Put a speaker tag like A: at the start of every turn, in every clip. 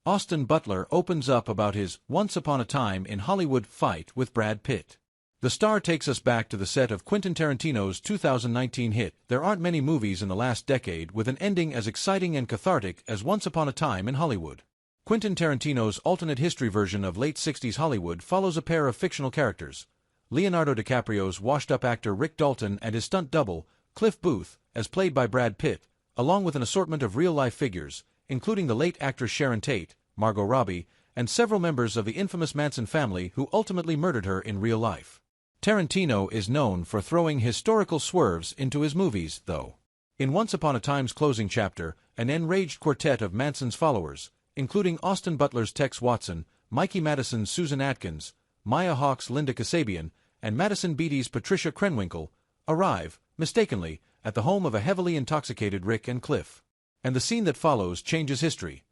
A: Austin Butler opens up about his Once Upon a Time in Hollywood fight with Brad Pitt. The star takes us back to the set of Quentin Tarantino's 2019 hit. There aren't many movies in the last decade with an ending as exciting and cathartic as Once Upon a Time in Hollywood. Quentin Tarantino's alternate history version of late 60s Hollywood follows a pair of fictional characters. Leonardo DiCaprio's washed-up actor Rick Dalton and his stunt double, Cliff Booth, as played by Brad Pitt, along with an assortment of real-life figures, including the late actress Sharon Tate, Margot Robbie, and several members of the infamous Manson family who ultimately murdered her in real life. Tarantino is known for throwing historical swerves into his movies, though. In Once Upon a Time's closing chapter, an enraged quartet of Manson's followers, including Austin Butler's Tex Watson, Mikey Madison's Susan Atkins, Maya Hawke's Linda Kasabian, and Madison Beattie's Patricia Krenwinkel, arrive, mistakenly, at the home of a heavily intoxicated Rick and Cliff. And the scene that follows changes history.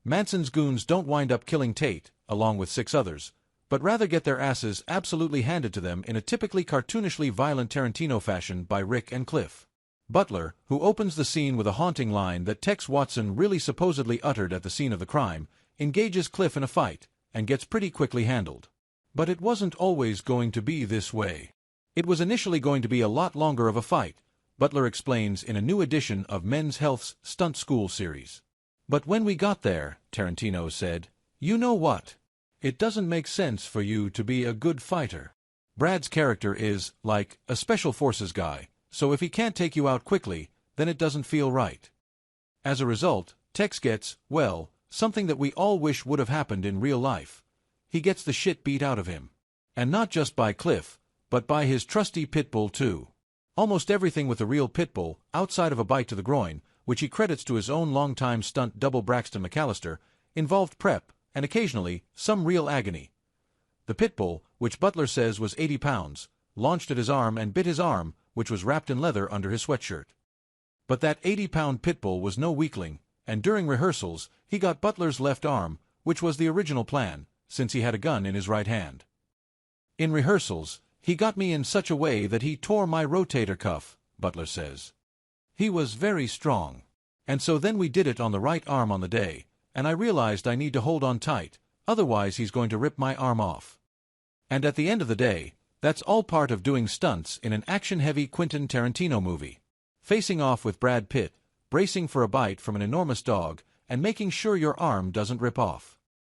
A: Manson's goons don't wind up killing Tate, along with 6 others, but rather get their asses absolutely handed to them in a typically cartoonishly violent Tarantino fashion by Rick and Cliff. Butler, who opens the scene with a haunting line that Tex Watson really supposedly uttered at the scene of the crime, engages Cliff in a fight, and gets pretty quickly handled. But it wasn't always going to be this way. It was initially going to be a lot longer of a fight, Butler explains in a new edition of Men's Health's Stunt School series. But when we got there, Tarantino said, you know what? It doesn't make sense for you to be a good fighter. Brad's character is, like, a special forces guy, so if he can't take you out quickly, then it doesn't feel right. As a result, Tex gets, well, something that we all wish would have happened in real life. He gets the shit beat out of him. And not just by Cliff, but by his trusty pit bull too. Almost everything with a real pit bull, outside of a bite to the groin, which he credits to his own longtime stunt double Braxton McAllister, involved prep, and occasionally, some real agony. The pit bull, which Butler says was 80 pounds, launched at his arm and bit his arm, which was wrapped in leather under his sweatshirt. But that 80-pound pit bull was no weakling, and during rehearsals, he got Butler's left arm, which was the original plan, since he had a gun in his right hand. In rehearsals, he got me in such a way that he tore my rotator cuff, Butler says. He was very strong. And so then we did it on the right arm on the day, and I realized I need to hold on tight, otherwise he's going to rip my arm off. And at the end of the day, that's all part of doing stunts in an action-heavy Quentin Tarantino movie. Facing off with Brad Pitt, bracing for a bite from an enormous dog, and making sure your arm doesn't rip off.